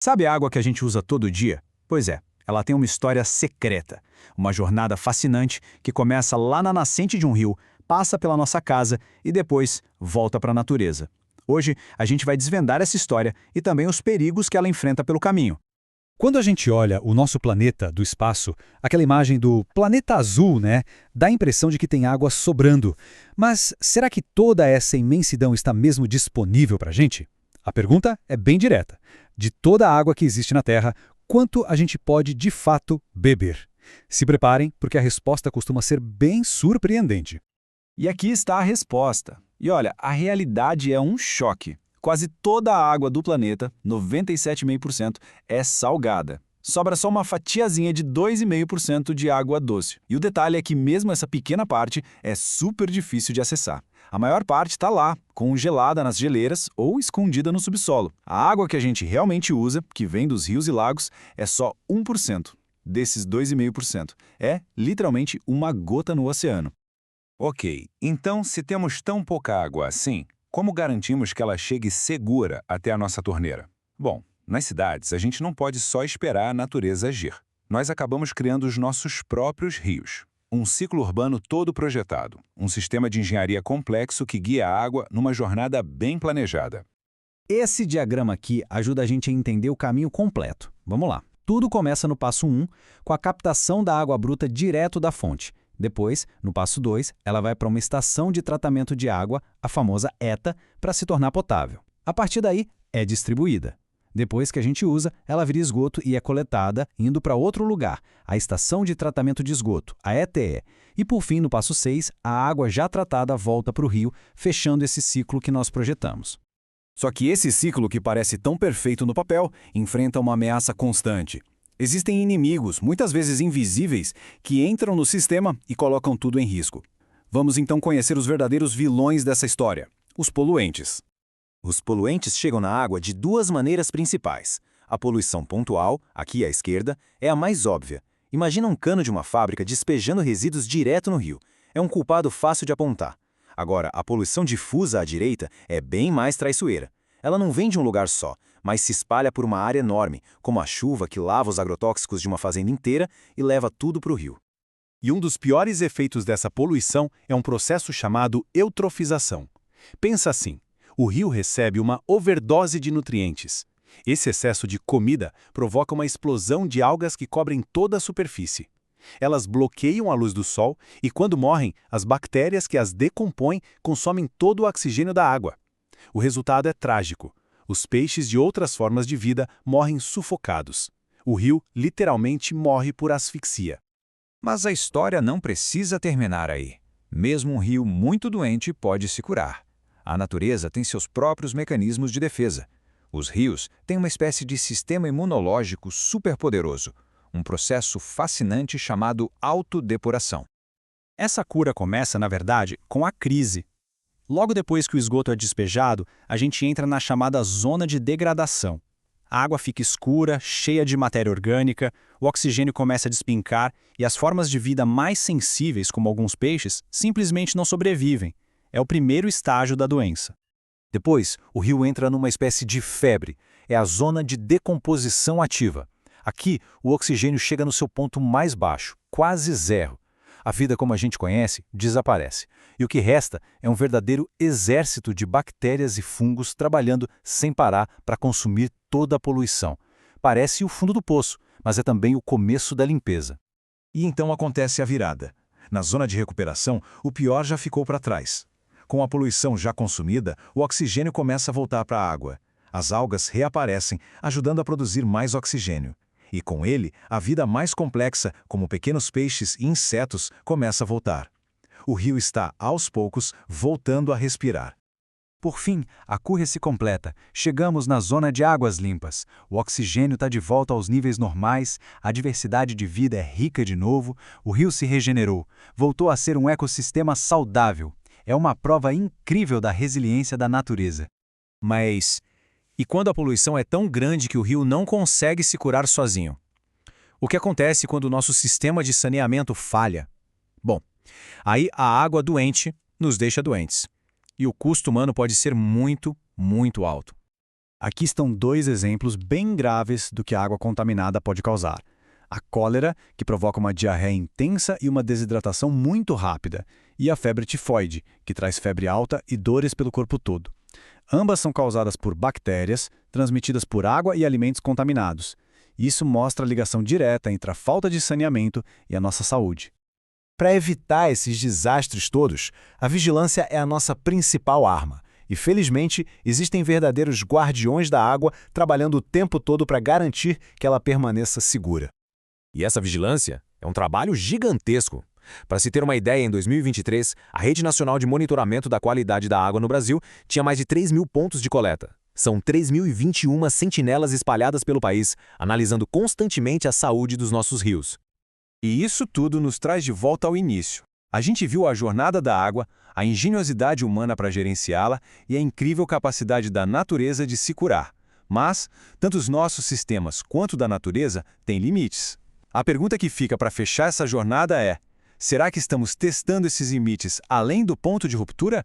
Sabe a água que a gente usa todo dia? Pois é, ela tem uma história secreta. Uma jornada fascinante que começa lá na nascente de um rio, passa pela nossa casa e depois volta para a natureza. Hoje, a gente vai desvendar essa história e também os perigos que ela enfrenta pelo caminho. Quando a gente olha o nosso planeta do espaço, aquela imagem do planeta azul, né, dá a impressão de que tem água sobrando. Mas será que toda essa imensidão está mesmo disponível para a gente? A pergunta é bem direta. De toda a água que existe na Terra, quanto a gente pode de fato beber? Se preparem, porque a resposta costuma ser bem surpreendente. E aqui está a resposta. E olha, a realidade é um choque. Quase toda a água do planeta, 97,5%, é salgada. Sobra só uma fatiazinha de 2,5% de água doce. E o detalhe é que mesmo essa pequena parte é super difícil de acessar. A maior parte está lá, congelada nas geleiras ou escondida no subsolo. A água que a gente realmente usa, que vem dos rios e lagos, é só 1% desses 2,5%. É literalmente uma gota no oceano. Ok, então se temos tão pouca água assim, como garantimos que ela chegue segura até a nossa torneira? Bom, nas cidades a gente não pode só esperar a natureza agir. Nós acabamos criando os nossos próprios rios. Um ciclo urbano todo projetado, um sistema de engenharia complexo que guia a água numa jornada bem planejada. Esse diagrama aqui ajuda a gente a entender o caminho completo. Vamos lá. Tudo começa no passo 1, com a captação da água bruta direto da fonte. Depois, no passo 2, ela vai para uma estação de tratamento de água, a famosa ETA, para se tornar potável. A partir daí, é distribuída. Depois que a gente usa, ela vira esgoto e é coletada, indo para outro lugar, a estação de tratamento de esgoto, a ETE. E por fim, no passo 6, a água já tratada volta para o rio, fechando esse ciclo que nós projetamos. Só que esse ciclo, que parece tão perfeito no papel, enfrenta uma ameaça constante. Existem inimigos, muitas vezes invisíveis, que entram no sistema e colocam tudo em risco. Vamos então conhecer os verdadeiros vilões dessa história: os poluentes. Os poluentes chegam na água de duas maneiras principais. A poluição pontual, aqui à esquerda, é a mais óbvia. Imagina um cano de uma fábrica despejando resíduos direto no rio. É um culpado fácil de apontar. Agora, a poluição difusa à direita é bem mais traiçoeira. Ela não vem de um lugar só, mas se espalha por uma área enorme, como a chuva que lava os agrotóxicos de uma fazenda inteira e leva tudo para o rio. E um dos piores efeitos dessa poluição é um processo chamado eutrofização. Pensa assim, o rio recebe uma overdose de nutrientes. Esse excesso de comida provoca uma explosão de algas que cobrem toda a superfície. Elas bloqueiam a luz do sol e, quando morrem, as bactérias que as decompõem consomem todo o oxigênio da água. O resultado é trágico. Os peixes de outras formas de vida morrem sufocados. O rio literalmente morre por asfixia. Mas a história não precisa terminar aí. Mesmo um rio muito doente pode se curar. A natureza tem seus próprios mecanismos de defesa. Os rios têm uma espécie de sistema imunológico superpoderoso, um processo fascinante chamado autodepuração. Essa cura começa, na verdade, com a crise. Logo depois que o esgoto é despejado, a gente entra na chamada zona de degradação. A água fica escura, cheia de matéria orgânica, o oxigênio começa a despincar e as formas de vida mais sensíveis, como alguns peixes, simplesmente não sobrevivem. É o primeiro estágio da doença. Depois, o rio entra numa espécie de febre. É a zona de decomposição ativa. Aqui, o oxigênio chega no seu ponto mais baixo, quase zero. A vida como a gente conhece desaparece. E o que resta é um verdadeiro exército de bactérias e fungos trabalhando sem parar para consumir toda a poluição. Parece o fundo do poço, mas é também o começo da limpeza. E então acontece a virada. Na zona de recuperação, o pior já ficou para trás. Com a poluição já consumida, o oxigênio começa a voltar para a água. As algas reaparecem, ajudando a produzir mais oxigênio. E com ele, a vida mais complexa, como pequenos peixes e insetos, começa a voltar. O rio está, aos poucos, voltando a respirar. Por fim, a cura se completa. Chegamos na zona de águas limpas. O oxigênio está de volta aos níveis normais, a diversidade de vida é rica de novo, o rio se regenerou, voltou a ser um ecossistema saudável. É uma prova incrível da resiliência da natureza. Mas, e quando a poluição é tão grande que o rio não consegue se curar sozinho? O que acontece quando o nosso sistema de saneamento falha? Bom, aí a água doente nos deixa doentes. E o custo humano pode ser muito, muito alto. Aqui estão 2 exemplos bem graves do que a água contaminada pode causar. A cólera, que provoca uma diarreia intensa e uma desidratação muito rápida, e a febre tifoide, que traz febre alta e dores pelo corpo todo. Ambas são causadas por bactérias, transmitidas por água e alimentos contaminados. Isso mostra a ligação direta entre a falta de saneamento e a nossa saúde. Para evitar esses desastres todos, a vigilância é a nossa principal arma. E, felizmente, existem verdadeiros guardiões da água trabalhando o tempo todo para garantir que ela permaneça segura. E essa vigilância é um trabalho gigantesco. Para se ter uma ideia, em 2023, a Rede Nacional de Monitoramento da Qualidade da Água no Brasil tinha mais de 3.000 pontos de coleta. São 3.021 sentinelas espalhadas pelo país, analisando constantemente a saúde dos nossos rios. E isso tudo nos traz de volta ao início. A gente viu a jornada da água, a engenhosidade humana para gerenciá-la e a incrível capacidade da natureza de se curar. Mas, tanto os nossos sistemas quanto da natureza têm limites. A pergunta que fica para fechar essa jornada é: será que estamos testando esses limites além do ponto de ruptura?